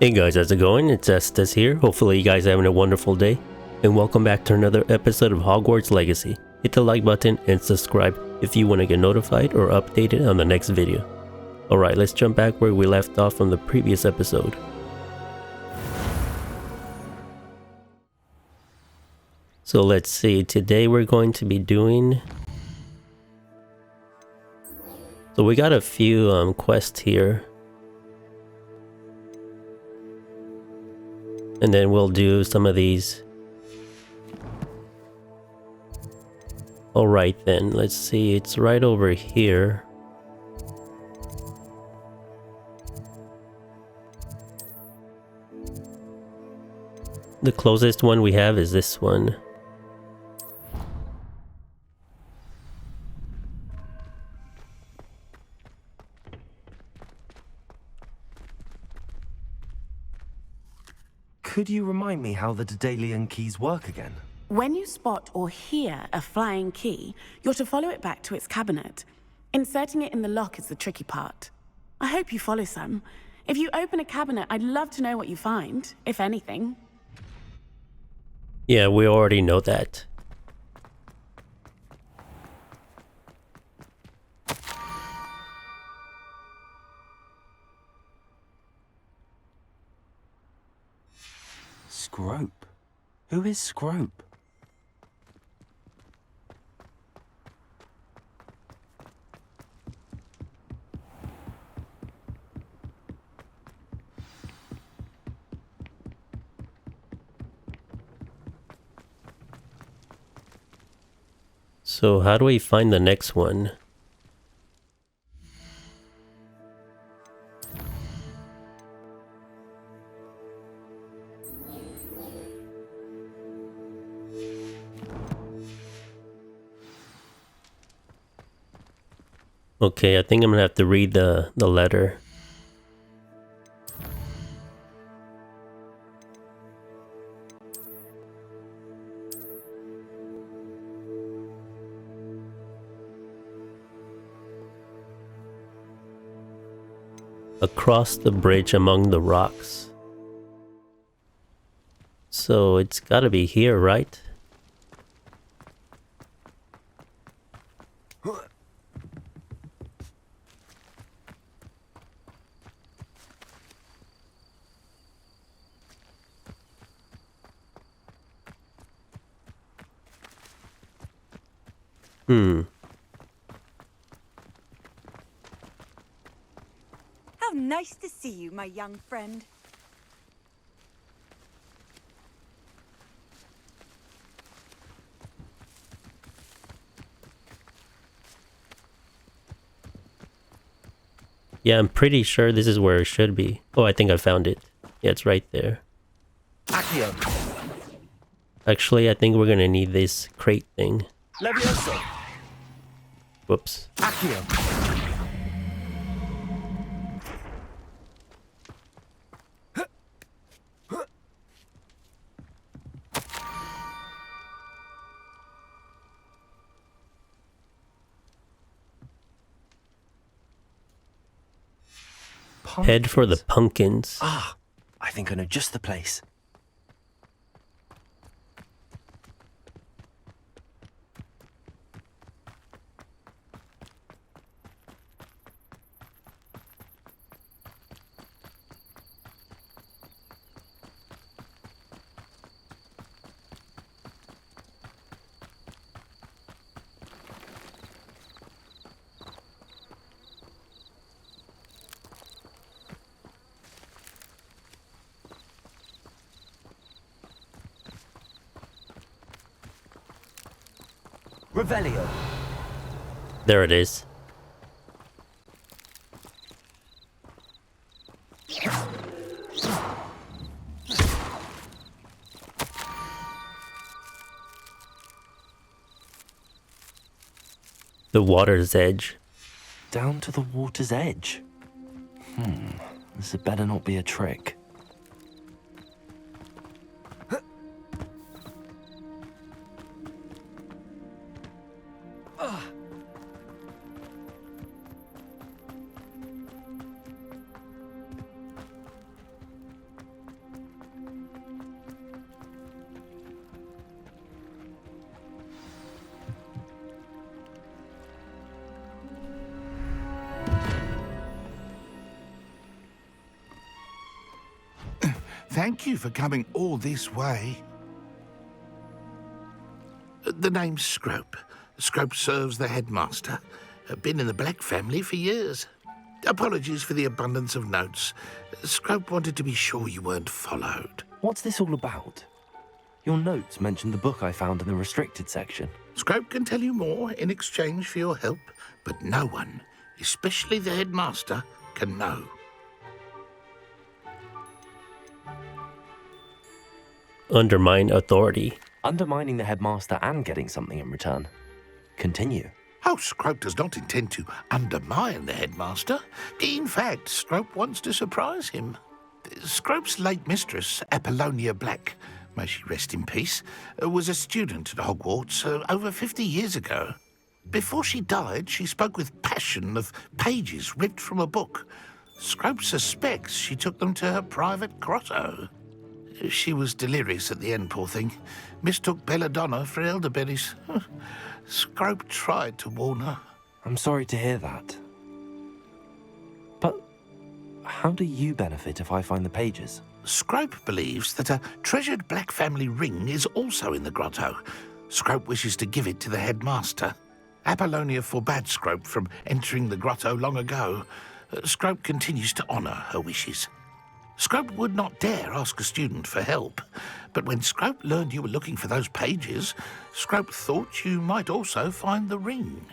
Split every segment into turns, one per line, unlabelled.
Hey guys, how's it going? It's Estes here. Hopefully you guys are having a wonderful day. And welcome back to another episode of Hogwarts Legacy. Hit the like button and subscribe if you want to get notified or updated on the next video. Alright, let's jump back where we left off from the previous episode. So let's see, today we're going to be doing... So we got a few quests here. And then we'll do some of these. Alright then, let's see, it's right over here. The closest one we have is this one.
Could you remind me how the Daedalian keys work again?
When you spot or hear a flying key, you're to follow it back to its cabinet. Inserting it in the lock is the tricky part. I hope you follow some. If you open a cabinet, I'd love to know what you find, if anything.
Yeah, we already know that.
Scrope? Who is Scrope?
So how do we find the next one? Okay, I think I'm gonna have to read the letter. Across the bridge among the rocks. So it's gotta be here, right?
How nice to see you, my young friend.
Yeah, I'm pretty sure this is where it should be. Oh, I think I found it. Yeah, it's right there.
Accio.
Actually, I think we're gonna need this crate thing.
Levioso.
Whoops.
Accio.
Head for the pumpkins.
Ah, I think I know just the place. Revelio.
There it is. The water's edge.
Down to the water's edge. This had better not be a trick.
Thank you for coming all this way. The name's Scrope. Scrope serves the headmaster. Been in the Black family for years. Apologies for the abundance of notes. Scrope wanted to be sure you weren't followed.
What's this all about? Your notes mentioned the book I found in the restricted section.
Scrope can tell you more in exchange for your help, but no one, especially the headmaster, can know.
Undermine authority.
Undermining the headmaster and getting something in return. Continue.
Oh, Scrope does not intend to undermine the headmaster. In fact, Scrope wants to surprise him. Scrope's late mistress, Apollonia Black, may she rest in peace, was a student at Hogwarts over 50 years ago. Before she died, she spoke with passion of pages ripped from a book. Scrope suspects she took them to her private grotto. She was delirious at the end, poor thing. Mistook belladonna for elderberries. Scrope tried to warn her.
I'm sorry to hear that. But how do you benefit if I find the pages?
Scrope believes that a treasured Black family ring is also in the grotto. Scrope wishes to give it to the headmaster. Apollonia forbade Scrope from entering the grotto long ago. Scrope continues to honour her wishes. Scrope would not dare ask a student for help, but when Scrope learned you were looking for those pages, Scrope thought you might also find the ring.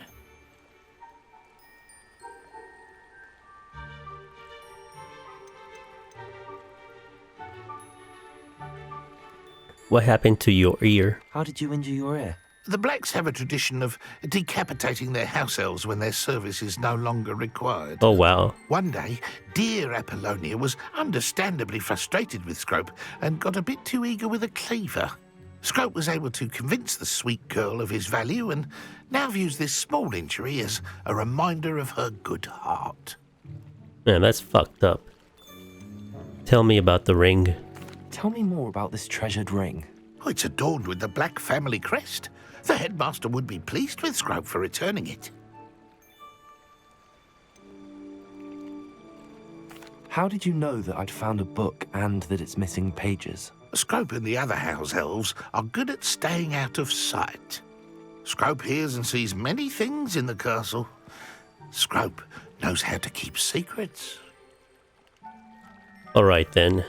What happened to your ear?
How did you injure your ear?
The Blacks have a tradition of decapitating their house elves when their service is no longer required.
Oh wow.
One day, dear Apollonia was understandably frustrated with Scrope and got a bit too eager with a cleaver. Scrope was able to convince the sweet girl of his value and now views this small injury as a reminder of her good heart.
Man, that's fucked up. Tell me about the ring.
Tell me more about this treasured ring.
Oh, it's adorned with the Black family crest. The headmaster would be pleased with Scrope for returning it.
How did you know that I'd found a book and that it's missing pages?
Scrope and the other house elves are good at staying out of sight. Scrope hears and sees many things in the castle. Scrope knows how to keep secrets.
Alright then.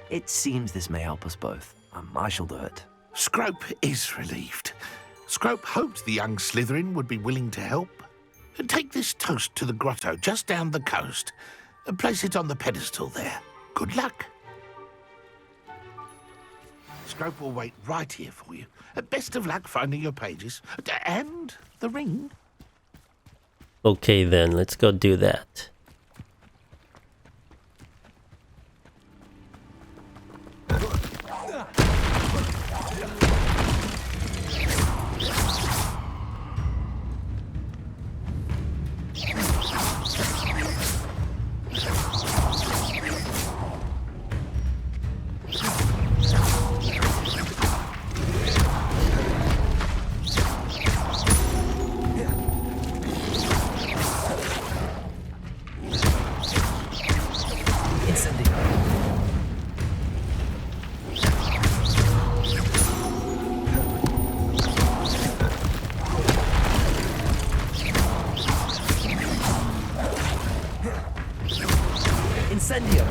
It seems this may help us both. I shall do it.
Scrope is relieved. Scrope hoped the young Slytherin would be willing to help. Take this toast to the grotto just down the coast and place it on the pedestal there. Good luck. Scrope will wait right here for you. Best of luck finding your pages. And the ring.
Okay then, let's go do that.
Incendio!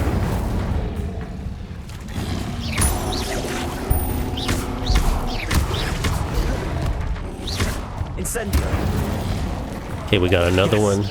Incendio!
Okay, we got another one.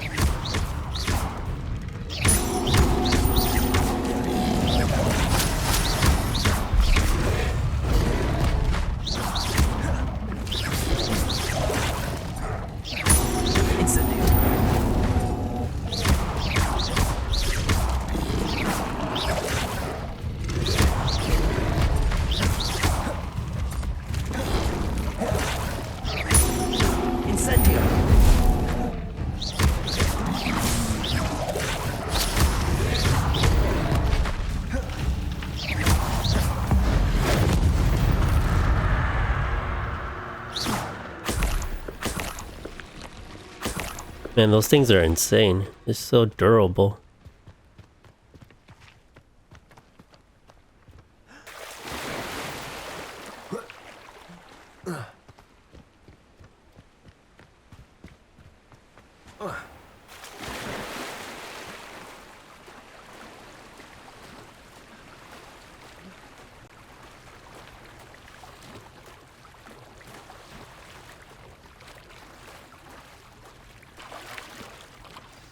Man, those things are insane. They're so durable.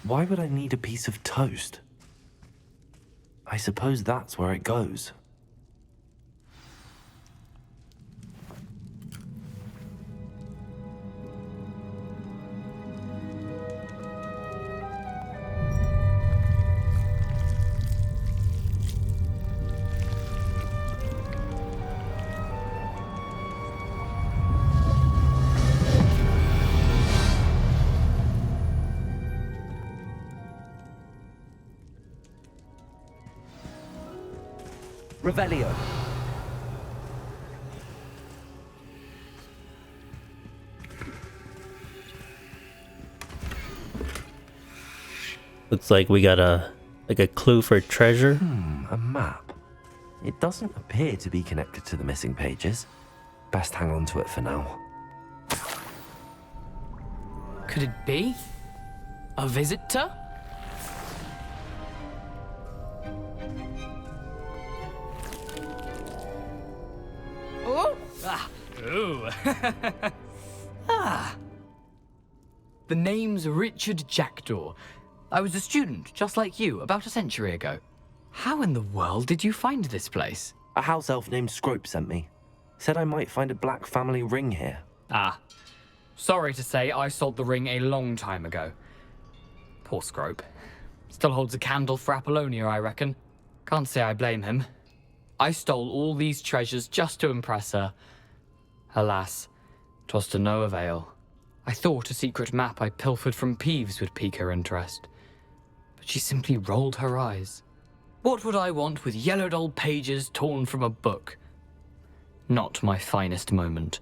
Why would I need a piece of toast? I suppose that's where it goes. Revelio.
Looks like we got a clue for treasure.
A map. It doesn't appear to be connected to the missing pages. Best hang on to it for now.
Could it be? A visitor? Oh! Ah! Ooh! Ah! The name's Richard Jackdaw. I was a student, just like you, about a century ago. How in the world did you find this place?
A house elf named Scrope sent me. Said I might find a black family ring here.
Ah. Sorry to say, I sold the ring a long time ago. Poor Scrope. Still holds a candle for Apollonia, I reckon. Can't say I blame him. I stole all these treasures just to impress her. Alas, 'twas to no avail. I thought a secret map I pilfered from Peeves would pique her interest. But she simply rolled her eyes. What would I want with yellowed old pages torn from a book? Not my finest moment.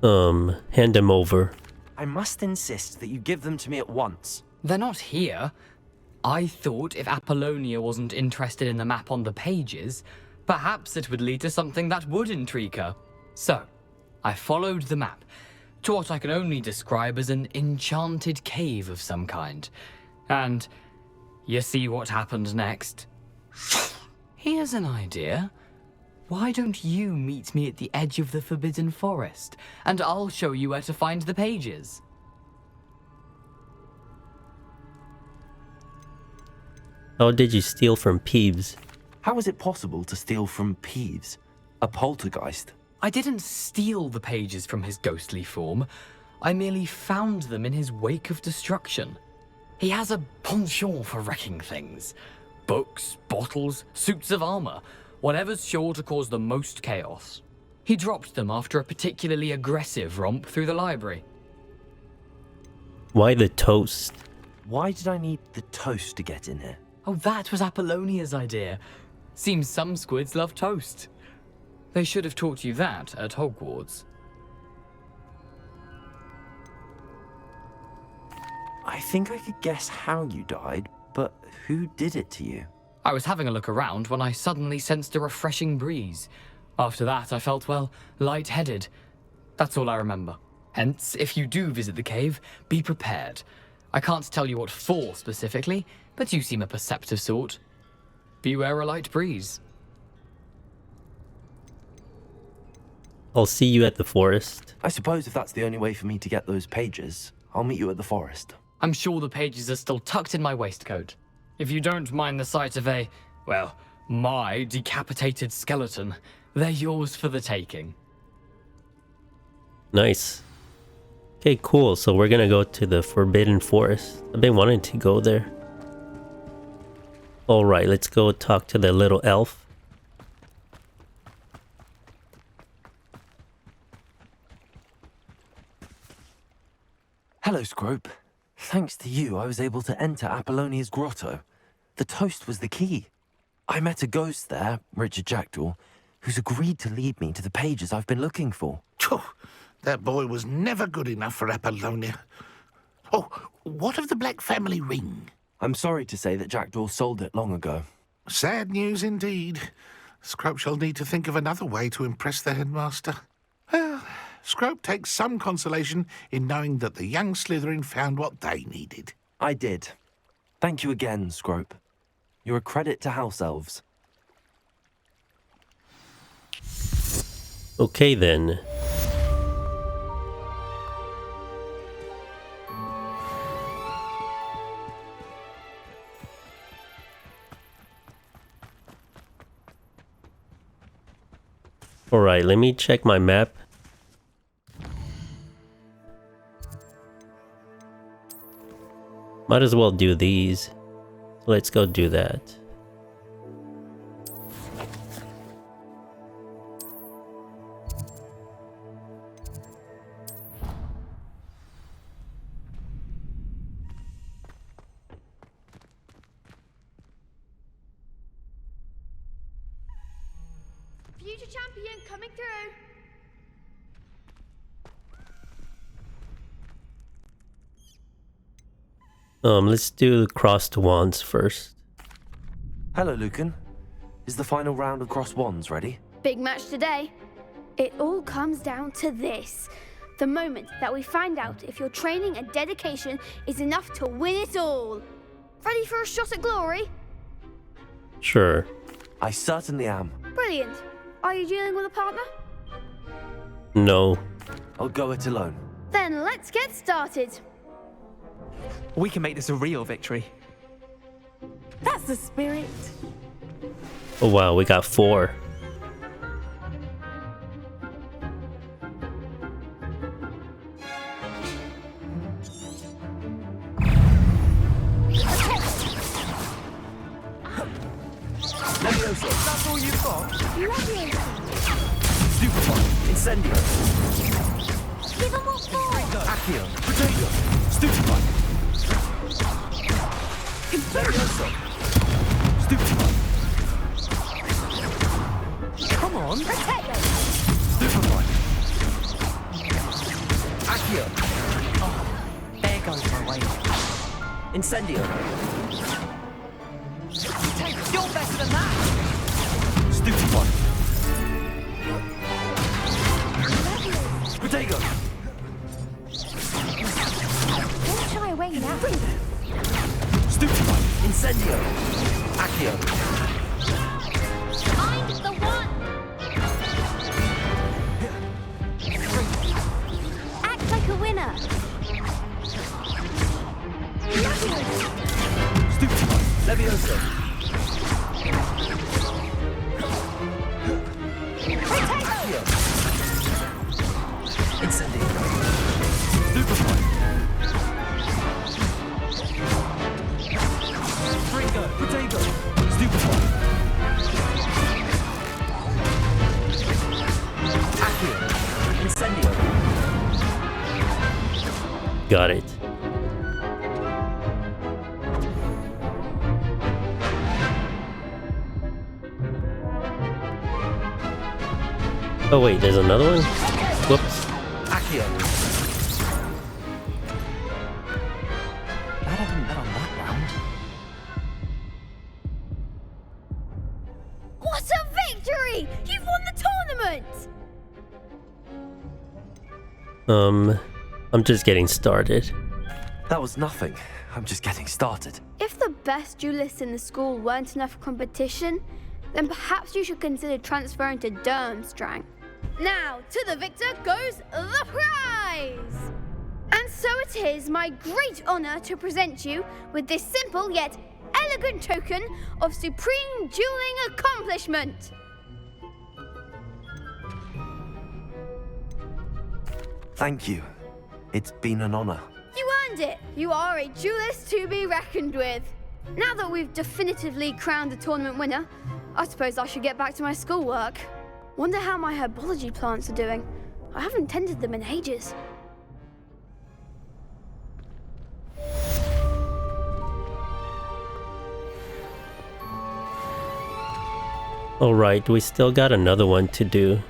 Hand them over.
I must insist that you give them to me at once.
They're not here. I thought if Apollonia wasn't interested in the map on the pages, perhaps it would lead to something that would intrigue her. So, I followed the map to what I can only describe as an enchanted cave of some kind. And you see what happened next? Here's an idea. Why don't you meet me at the edge of the Forbidden Forest, and I'll show you where to find the pages.
How did you steal from Peeves?
How is it possible to steal from Peeves? A poltergeist?
I didn't steal the pages from his ghostly form. I merely found them in his wake of destruction. He has a penchant for wrecking things. Books, bottles, suits of armor, whatever's sure to cause the most chaos. He dropped them after a particularly aggressive romp through the library.
Why the toast?
Why did I need the toast to get in here?
Oh, that was Apollonia's idea. Seems some squids love toast. They should have taught you that at Hogwarts.
I think I could guess how you died, but who did it to you?
I was having a look around when I suddenly sensed a refreshing breeze. After that, I felt, well, lightheaded. That's all I remember. Hence, if you do visit the cave, be prepared. I can't tell you what for specifically, but you seem a perceptive sort. Beware a light breeze.
I'll see you at the forest.
I suppose if that's the only way for me to get those pages, I'll meet you at the forest.
I'm sure the pages are still tucked in my waistcoat. If you don't mind the sight of my decapitated skeleton, they're yours for the taking.
Nice. Okay, cool. So we're gonna go to the Forbidden Forest. I've been wanting to go there. Alright, let's go talk to the little elf.
Hello, Scrope. Thanks to you, I was able to enter Apollonia's grotto. The toast was the key. I met a ghost there, Richard Jackdaw, who's agreed to lead me to the pages I've been looking for.
Phew, that boy was never good enough for Apollonia. Oh, what of the Black family ring?
I'm sorry to say that Jackdaw sold it long ago.
Sad news indeed. Scrope shall need to think of another way to impress the headmaster. Well, Scrope takes some consolation in knowing that the young Slytherin found what they needed.
I did. Thank you again, Scrope. You're a credit to house elves.
Okay then. Alright, let me check my map. Might as well do these. Let's go do that.
Future champion coming through.
Let's do the crossed wands first.
Hello, Lucan. Is the final round of crossed wands ready?
Big match today. It all comes down to this. The moment that we find out if your training and dedication is enough to win it all. Ready for a shot at glory?
Sure.
I certainly am.
Brilliant. Are you dealing with a partner?
No.
I'll go it alone.
Then let's get started.
We can make this a real victory.
That's the spirit.
Oh wow, we got 4.
Leviosa, that's all you've got?
Lovely.
Stupefy, Incendio.
Give them what for.
Accio, Potato, Stupefy. Leviosa. Stupefy. Come on.
Protect them.
Stupefy. Accio.
There goes my way.
Incendio.
You're better than that.
Stupefy. Potato.
Don't shy away now.
Stupefy. Incendio. Accio.
I'm the one. Act like a winner.
Stupefy. Leviosa. Accio. Incendio. Stupefy. Fringo. Potato. Stupefy. Accio. Incendio.
Got it. Oh wait, there's another one? Whoops.
Accio. Glad I didn't bet on that round.
What a victory! You've won the tournament!
I'm just getting started.
That was nothing. I'm just getting started.
If the best duelists in the school weren't enough for competition, then perhaps you should consider transferring to Durmstrang. Now, to the victor goes the prize! And so it is my great honor to present you with this simple yet elegant token of supreme dueling accomplishment.
Thank you. It's been an honor.
You earned it! You are a duelist to be reckoned with. Now that we've definitively crowned the tournament winner, I suppose I should get back to my schoolwork. Wonder how my herbology plants are doing. I haven't tended them in ages.
Alright, we still got another one to do.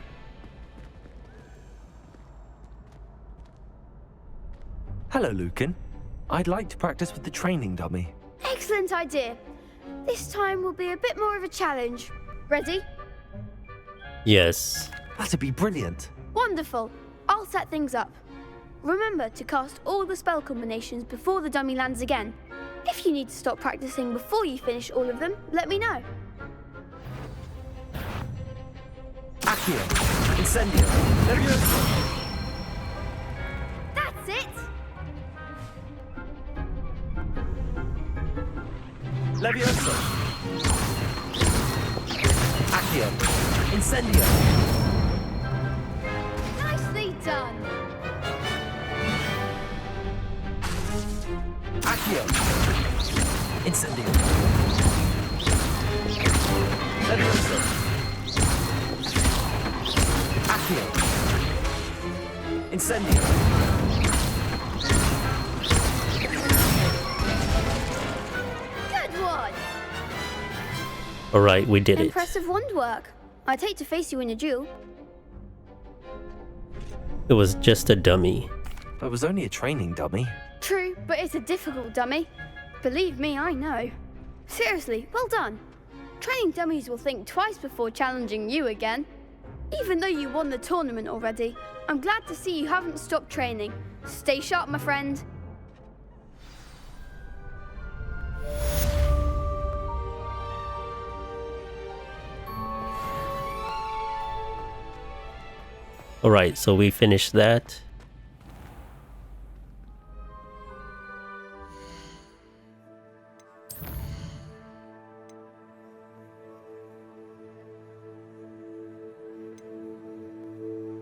Hello, Lucan. I'd like to practice with the training dummy.
Excellent idea. This time will be a bit more of a challenge. Ready?
Yes.
That'd be brilliant.
Wonderful. I'll set things up. Remember to cast all the spell combinations before the dummy lands again. If you need to stop practicing before you finish all of them, let me know.
Accio. Incendio. Levioso.
That's it!
Levioso. Accio. Incendio.
Nicely done!
Accio. Incendio. Levioso. Accio. Incendio.
Good one!
Alright, we did it.
Impressive wand work. I'd hate to face you in a duel.
It was just a dummy.
It was only a training dummy.
True, but it's a difficult dummy. Believe me, I know. Seriously, well done. Training dummies will think twice before challenging you again. Even though you won the tournament already, I'm glad to see you haven't stopped training. Stay sharp, my friend.
Alright, so we finished that.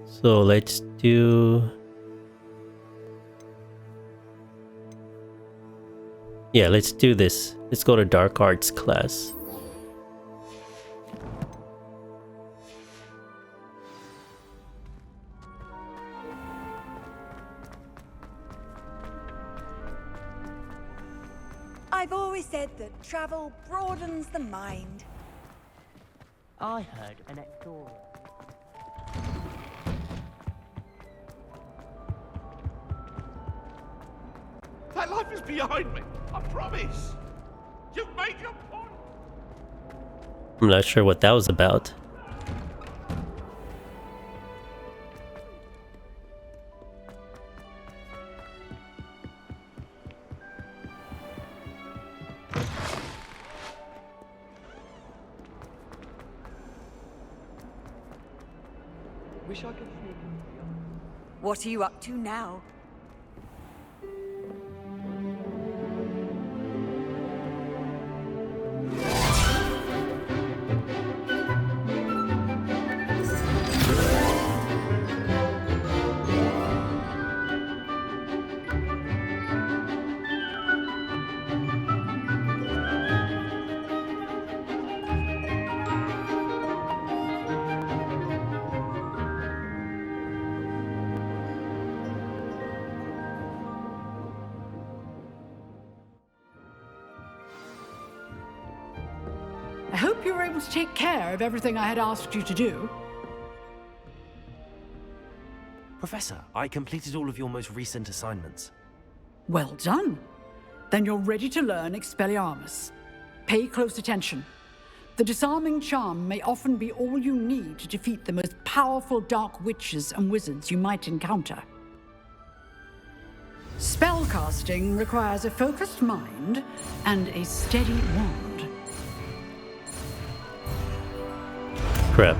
So let's do... Yeah, let's do this. Let's go to Dark Arts class.
I've always said that travel broadens the mind.
I heard an Ectorial.
That life is behind me, I promise. You've made your point.
I'm not sure what that was about.
Wish I could see.
What are you up to now?
I hope you were able to take care of everything I had asked you to do.
Professor, I completed all of your most recent assignments.
Well done. Then you're ready to learn Expelliarmus. Pay close attention. The disarming charm may often be all you need to defeat the most powerful dark witches and wizards you might encounter. Spellcasting requires a focused mind and a steady wand.
Crap.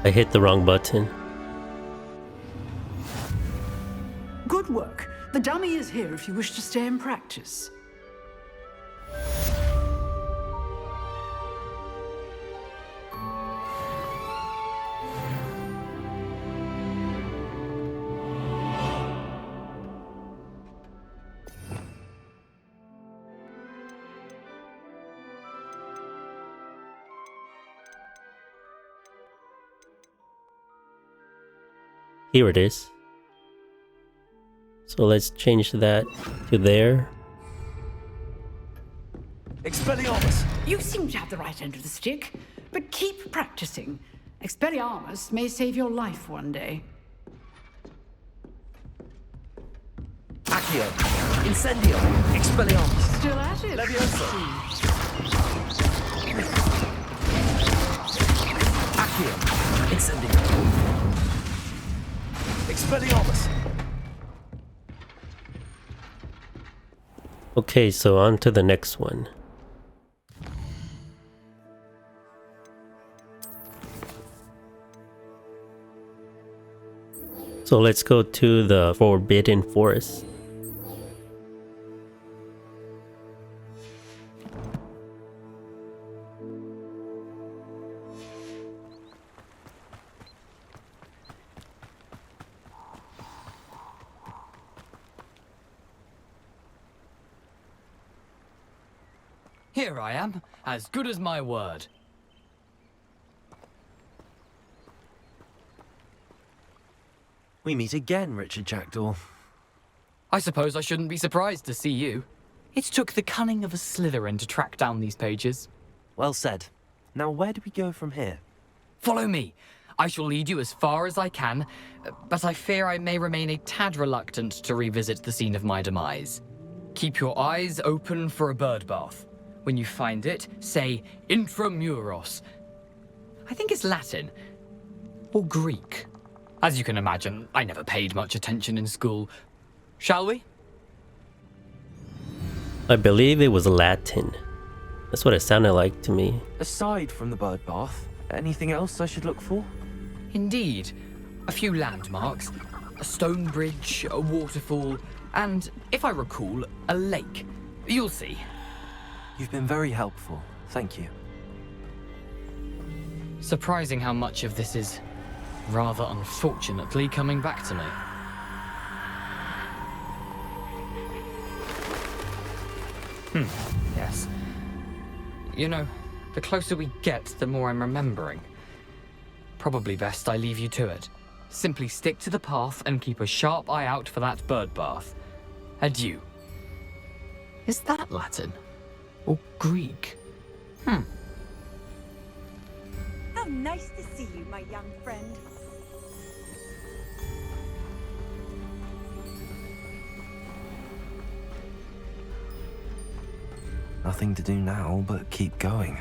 I hit the wrong button.
Good work. The dummy is here if you wish to stay and practice.
Here it is. So let's change that to there.
Expelliarmus!
You seem to have the right end of the stick, but keep practicing. Expelliarmus may save your life one day.
Accio! Incendio! Expelliarmus!
Still at it?
Levioso! Accio. Incendio. Expelliarmus.
Okay, so on to the next one. So let's go to the Forbidden Forest.
Here I am, as good as my word.
We meet again, Richard Jackdaw.
I suppose I shouldn't be surprised to see you. It took the cunning of a Slytherin to track down these pages.
Well said. Now where do we go from here?
Follow me. I shall lead you as far as I can, but I fear I may remain a tad reluctant to revisit the scene of my demise. Keep your eyes open for a bird bath. When you find it, say intramuros. I think it's Latin. Or Greek. As you can imagine, I never paid much attention in school. Shall we?
I believe it was Latin. That's what it sounded like to me.
Aside from the bird bath, anything else I should look for?
Indeed. A few landmarks. A stone bridge, a waterfall, and, if I recall, a lake. You'll see.
You've been very helpful. Thank you.
Surprising how much of this is, rather unfortunately, coming back to me. Yes. You know, the closer we get, the more I'm remembering. Probably best I leave you to it. Simply stick to the path and keep a sharp eye out for that bird bath. Adieu. Is that Latin? Or Greek?
How nice to see you, my young friend.
Nothing to do now but keep going.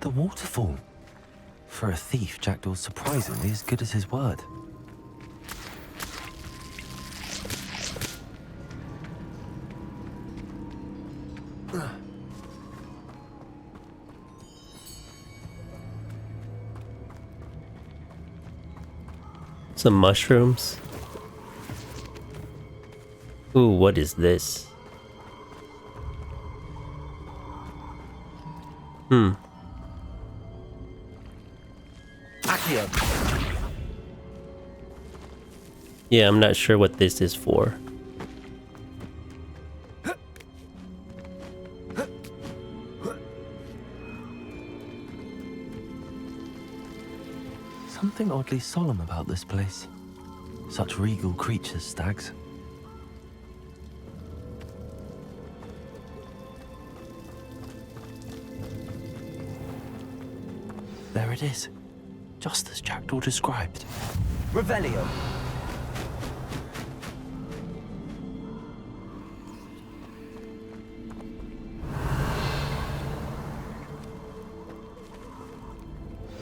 The waterfall. For a thief, Jackdaw's surprisingly as good as his word.
Some mushrooms. Ooh, what is this?
Accio.
Yeah, I'm not sure what this is for.
Something oddly solemn about this place. Such regal creatures, stags. There it is, just as Jackdaw described. Revelio.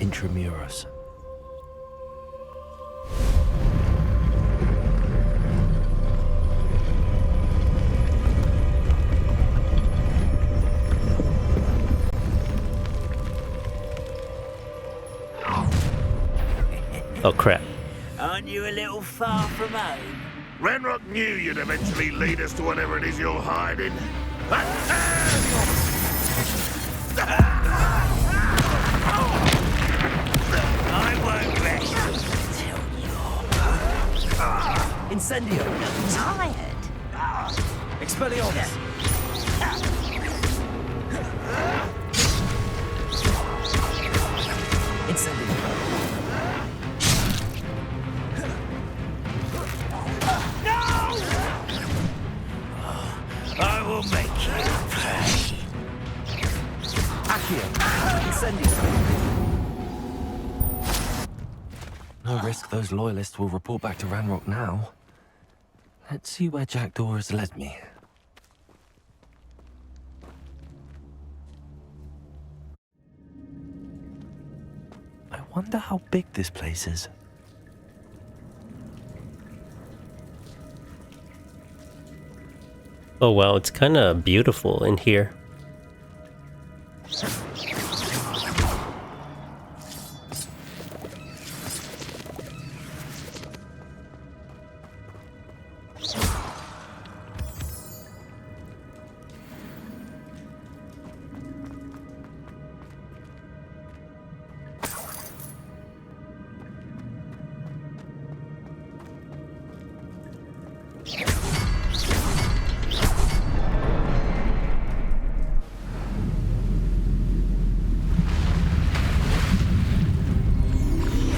Intramuros.
Oh crap.
Aren't you a little far from home?
Renrock knew you'd eventually lead us to whatever it is you're hiding.
I won't rest until you're
Incendio.
tired.
Expelliarmus. Incendio.
I will make you
Accio! Incendio! No risk those loyalists will report back to Ranrock now. Let's see where Jackdaw has led me. I wonder how big this place is.
Oh wow, it's kind of beautiful in here.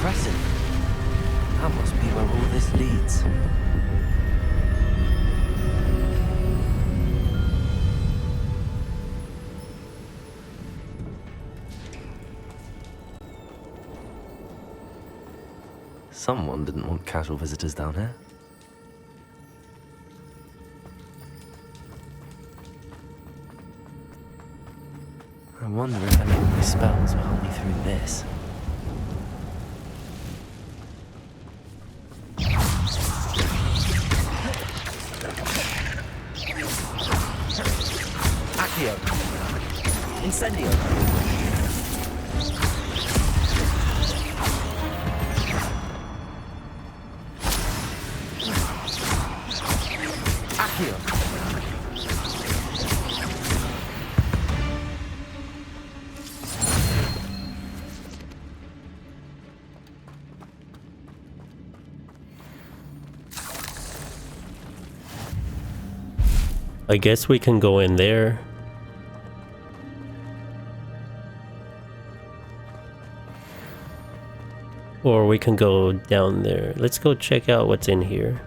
Impressive. That must be where all this leads. Someone didn't want casual visitors down here. I wonder if any of my spells will help me through this. Accio! Incendio! Accio!
I guess we can go in there. Or we can go down there. Let's go check out what's in here.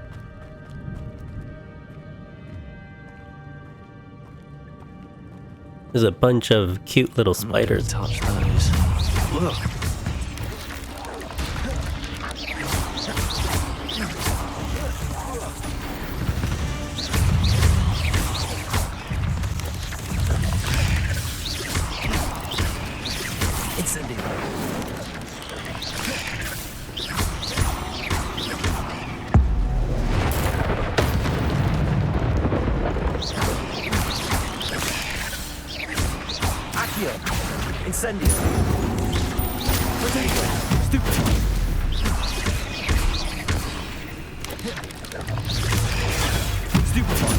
There's a bunch of cute little spiders.
Touch those. Look. Incendio. Accio! Incendio! Potato! Stupid! Stupefy!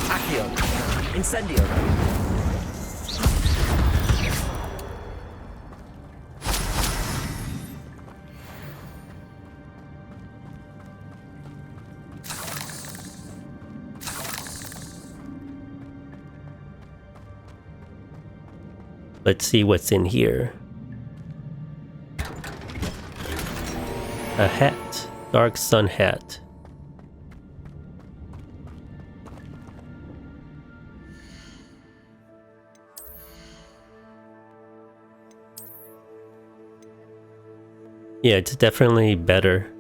Accio! Incendio!
Let's see what's in here. A hat. Dark sun hat. Yeah, it's definitely better.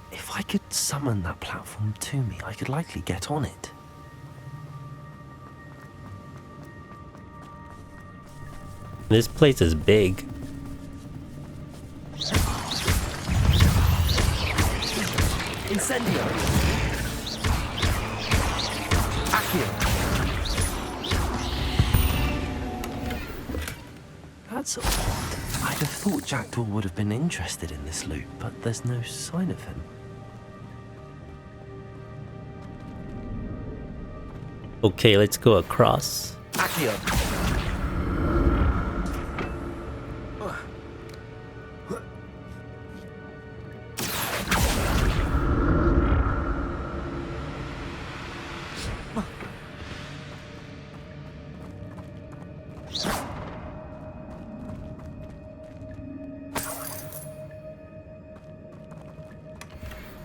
If I could summon that platform to me, I could likely get on it.
This place is big.
Incendio! Accio! That's odd. I'd have thought Jackdaw would have been interested in this loot, but there's no sign of him.
Okay, let's go across.
Accio.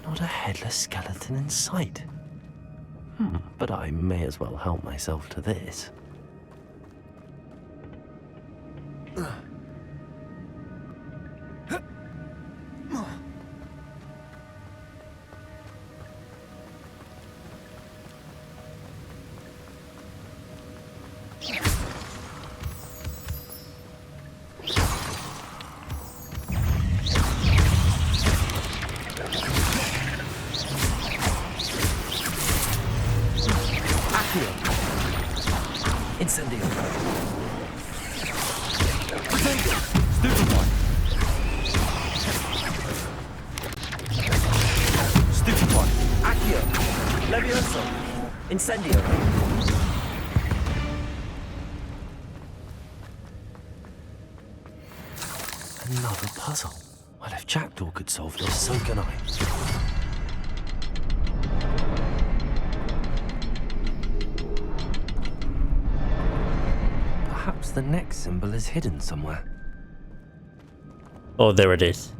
Not a headless skeleton in sight. But I may as well help myself to this. Incendio. Stupefy. Stupefy. Accio. Levioso. Incendio. Another puzzle. Well, if Jackdaw could solve this, so can I. Perhaps the next symbol is hidden somewhere.
Oh, there it is.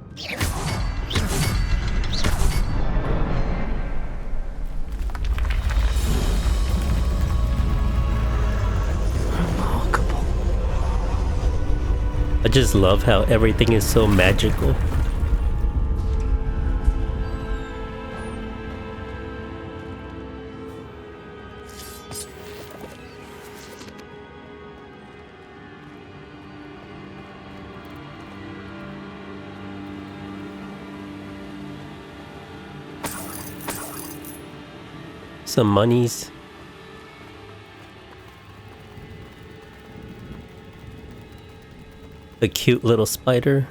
Remarkable.
I just love how everything is so magical. Some monies. A cute little spider.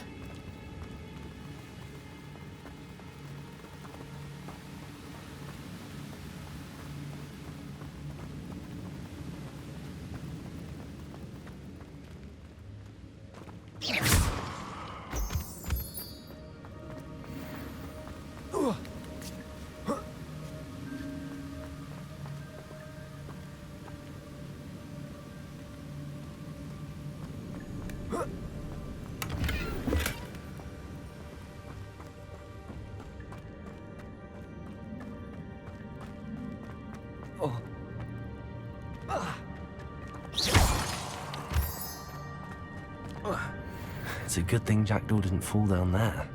It's a good thing Jackdaw didn't fall down there.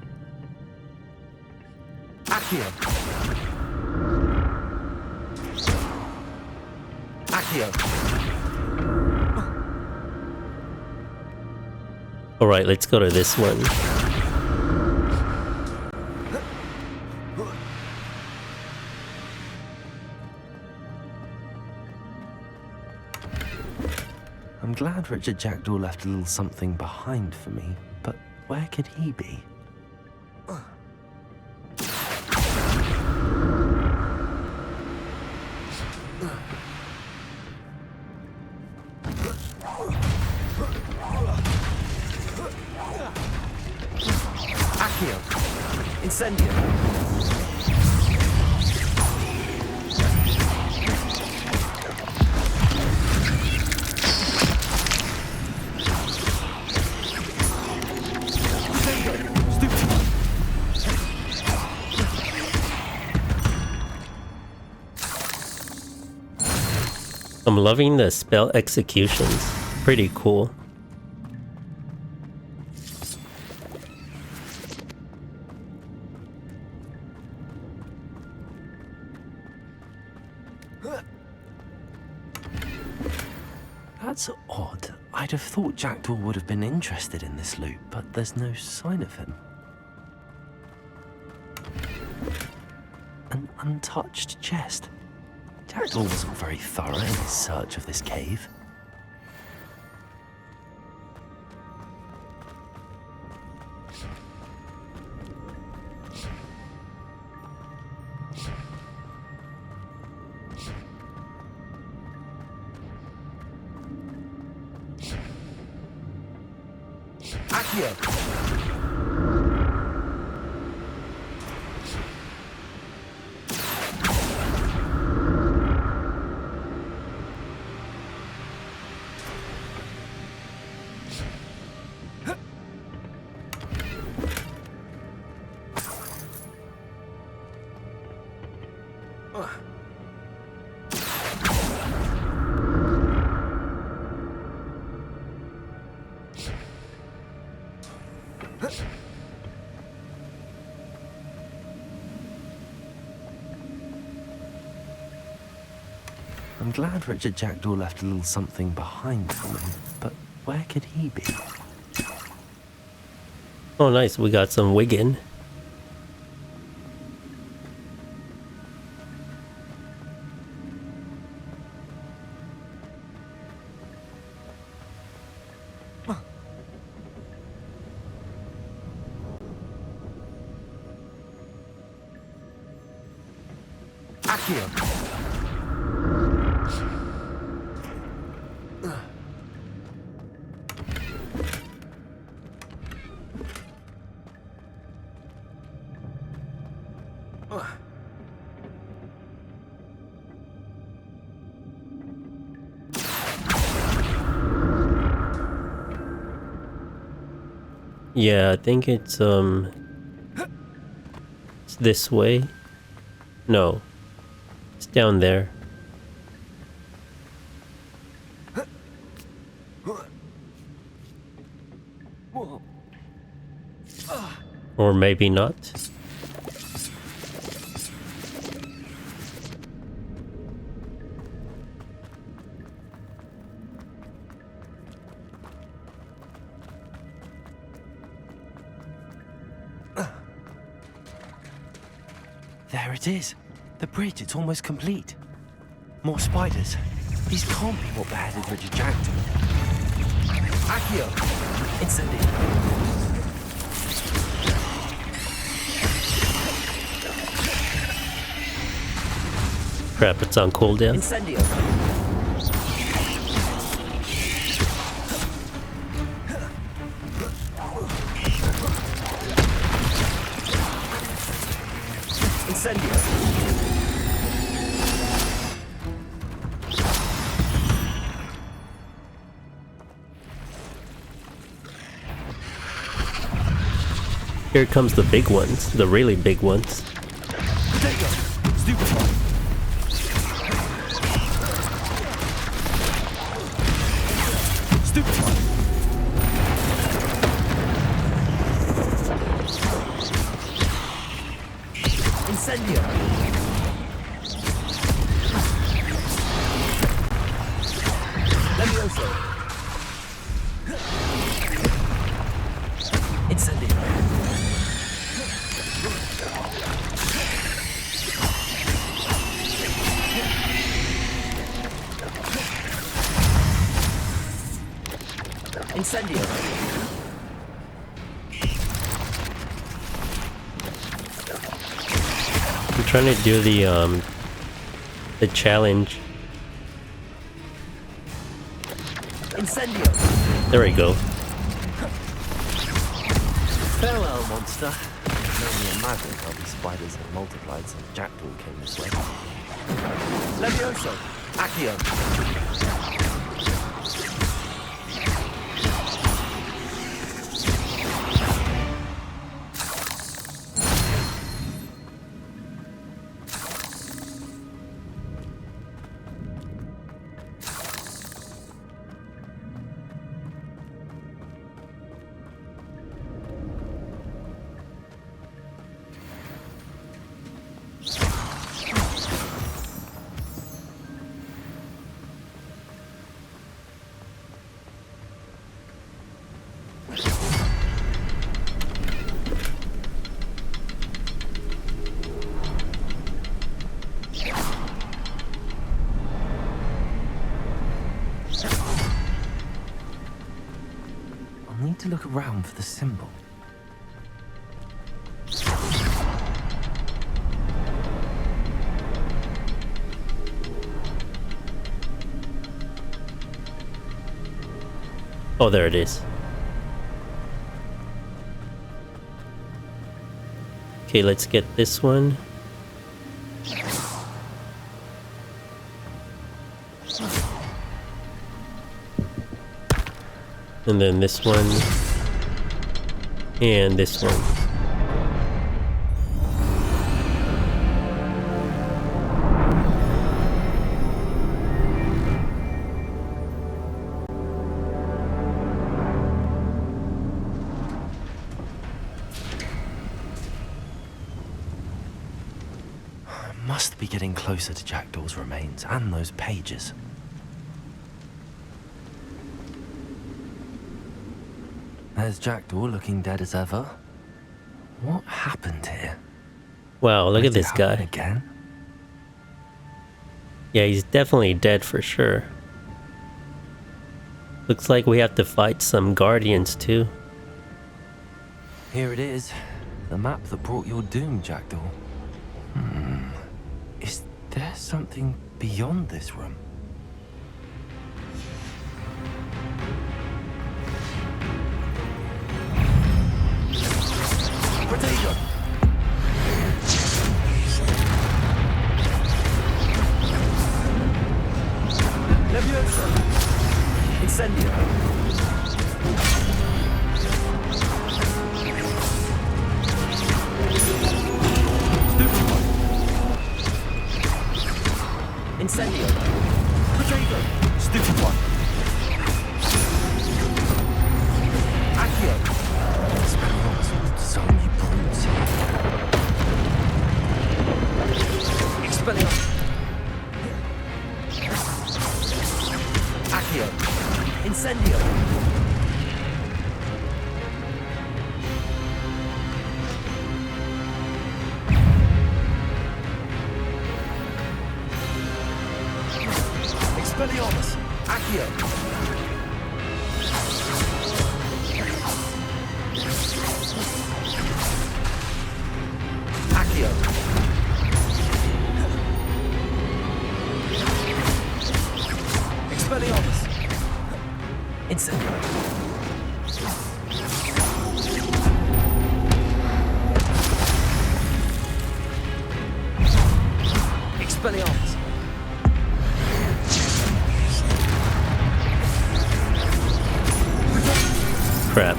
Accio. Accio.
Alright, let's go to this one.
I'm glad Richard Jackdaw left a little something behind for me, but where could he be? Accio. Incendio.
I'm loving the spell executions. Pretty cool.
That's odd. I'd have thought Jackdaw would have been interested in this loot, but there's no sign of him. An untouched chest. Jackdaw wasn't very thorough in his search of this cave. I'm glad Richard Jackdaw left a little something behind for me, but where could he be?
Oh, nice. We got some Wigan. Yeah, I think it's this way. No, it's down there. Or maybe not.
There it is. The bridge, it's almost complete. More spiders. These can't be what beheaded Richard Jackdaw. Accio! Incendio!
Crap, it's on cooldown.
Incendio! Incendio!
Here comes the big ones, the really big ones.
Potato! Stupefy! Stupefy! Incendio! Levioso! Incendio! Incendio!
I'm trying to do the challenge.
Incendio!
There we go.
Farewell, monster. I can only imagine how these spiders have multiplied since Jackdaw came this way. Levioso! Accio! I'll need to look around for the symbol.
Oh, there it is. Okay, let's get this one. And then this one. And this one.
Must be getting closer to Jackdaw's remains and those pages. There's Jackdaw looking dead as ever. What happened here?
Wow, look
Did
at this
it happen
guy.
again?
Yeah, he's definitely dead for sure. Looks like we have to fight some guardians too.
Here it is. The map that brought your doom, Jackdaw. Is there something beyond this room? Protego! Leviosa! Incendio! Stupido! Incendio! Protego! Stupid one! Accio! So you brutes. Expelliarmus! Accio! Incendio! Expelliarmus! Accio! Accio! Expelliarmus! Incendio! Expelliarmus!
Crap.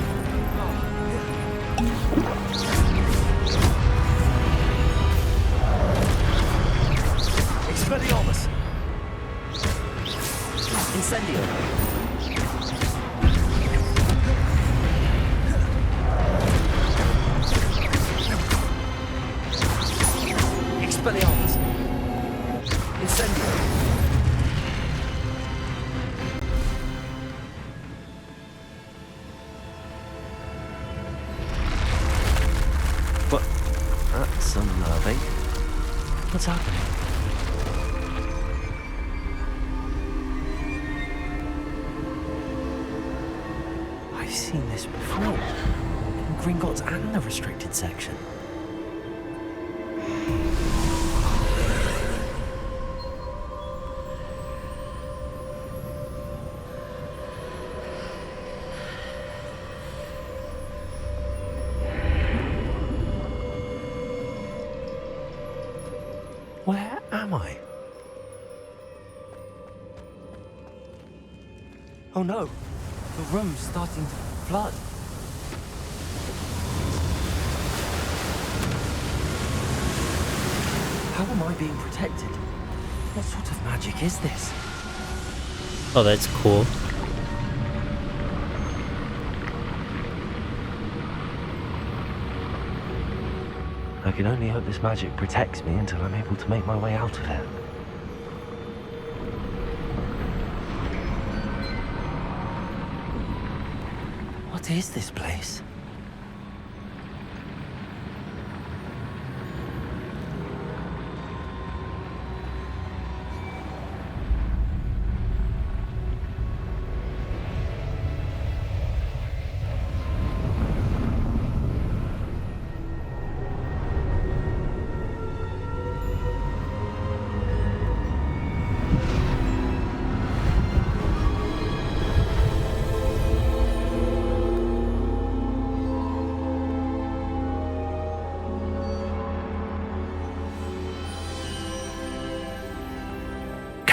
Expelliarmus! Incendio! Expelliarmus! Incendio! What? That's unnerving. What's happening? I've seen this before. In Gringotts and the restricted section. Where am I? Oh no, the room's starting to flood. How am I being protected? What sort of magic is this?
Oh, that's cool.
I can only hope this magic protects me until I'm able to make my way out of here. What is this place?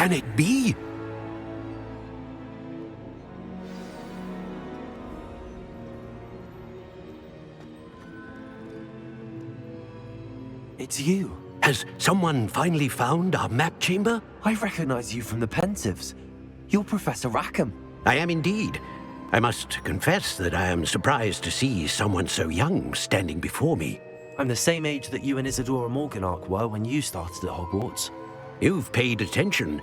can it be?
It's you.
Has someone finally found our map chamber?
I recognize you from the Pensives. You're Professor Rackham.
I am indeed. I must confess that I am surprised to see someone so young standing before me.
I'm the same age that you and Isadora Morganach were when you started at Hogwarts.
You've paid attention,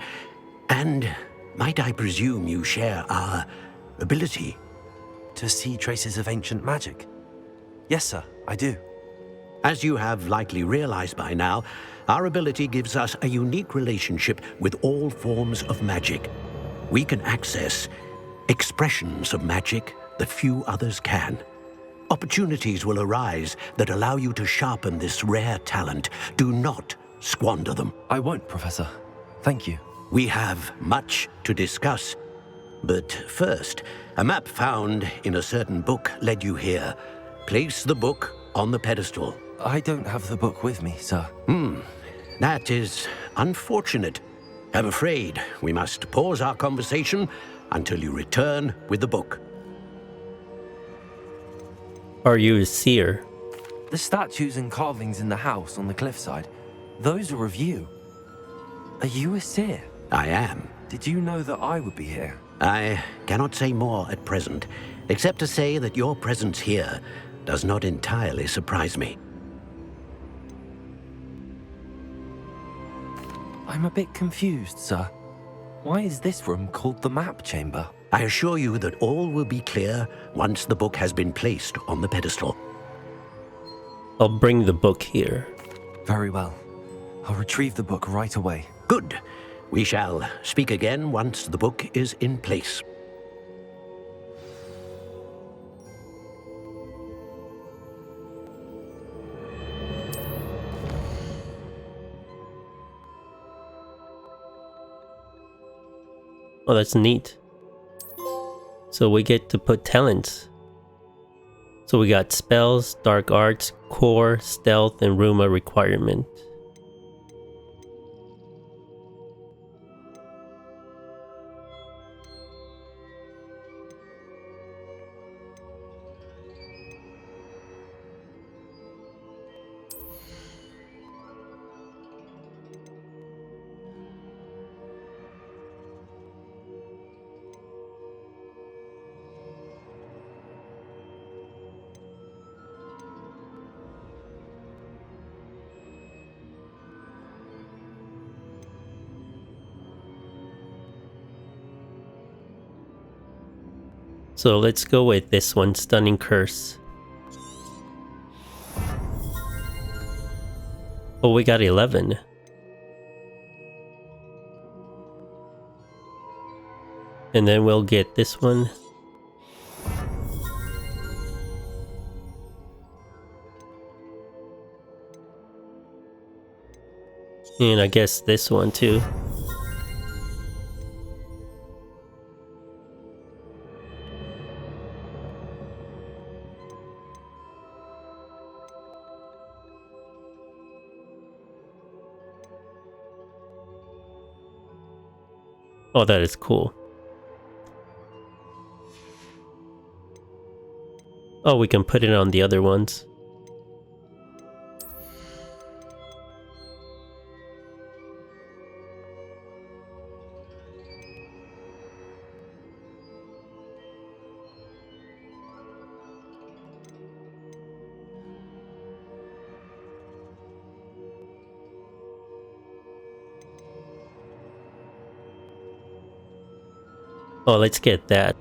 and might I presume you share our ability?
To see traces of ancient magic? Yes, sir, I do.
As you have likely realized by now, our ability gives us a unique relationship with all forms of magic. We can access expressions of magic that few others can. Opportunities will arise that allow you to sharpen this rare talent. Do not squander them.
I won't, Professor. Thank you.
We have much to discuss. But first, a map found in a certain book led you here. Place the book on the pedestal.
I don't have the book with me, sir.
That is unfortunate. I'm afraid we must pause our conversation until you return with the book.
Are you a seer?
The statues and carvings in the house on the cliffside, those are of you. Are you a seer?
I am.
Did you know that I would be here?
I cannot say more at present, except to say that your presence here does not entirely surprise me.
I'm a bit confused, sir. Why is this room called the map chamber?
I assure you that all will be clear once the book has been placed on the pedestal.
I'll bring the book here.
Very well. I'll retrieve the book right away.
Good. We shall speak again once the book is in place.
Oh, that's neat. So we get to put talents. So we got spells, dark arts, core, stealth, and Ruma requirement. So let's go with this one, Stunning Curse. Oh, we got 11. And then we'll get this one. And I guess this one too. Oh, that is cool. Oh, we can put it on the other ones. Oh, let's get that.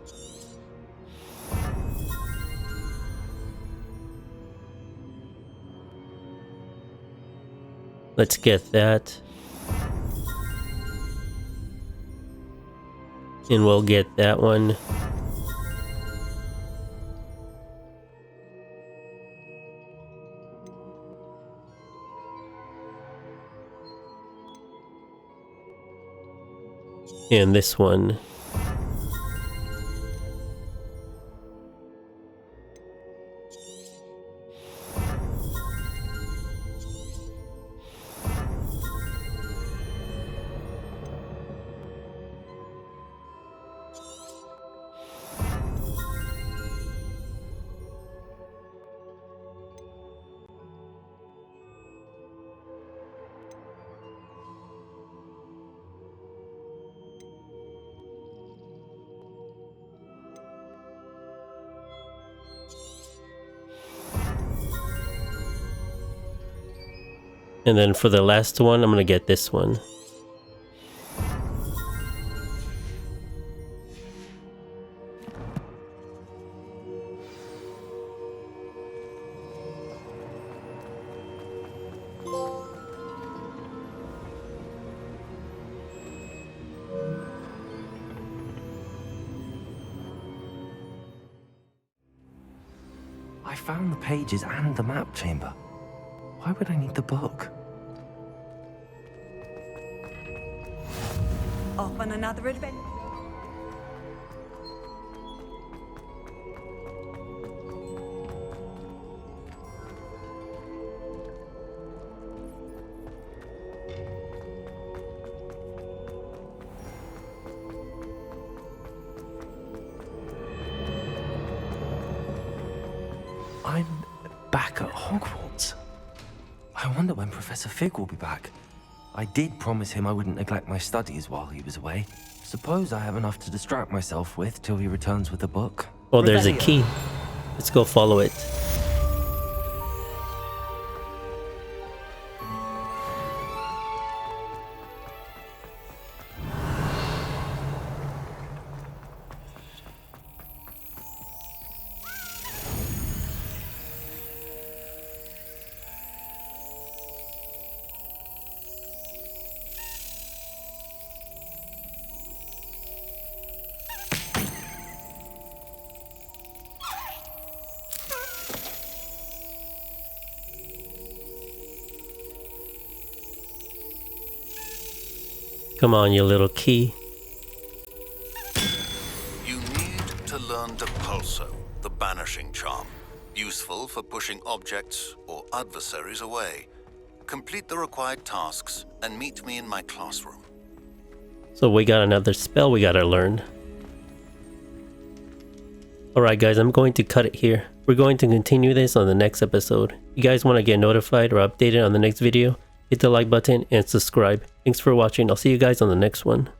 Let's get that. And we'll get that one. And this one. And then for the last one, I'm gonna get this one.
I found the pages and the map chamber. Why would I need the book?
Off on another adventure.
I'm back at Hogwarts. I wonder when Professor Fig will be back. I did promise him I wouldn't neglect my studies while he was away. Suppose I have enough to distract myself with till he returns with the book.
Oh, there's a key. Let's go follow it. Come on, you little key.
You need to learn Depulso, the banishing charm. Useful for pushing objects or adversaries away. Complete the required tasks and meet me in my classroom.
So we got another spell we gotta learn. Alright guys, I'm going to cut it here. We're going to continue this on the next episode. You guys want to get notified or updated on the next video? Hit the like button and subscribe. Thanks for watching. I'll see you guys on the next one.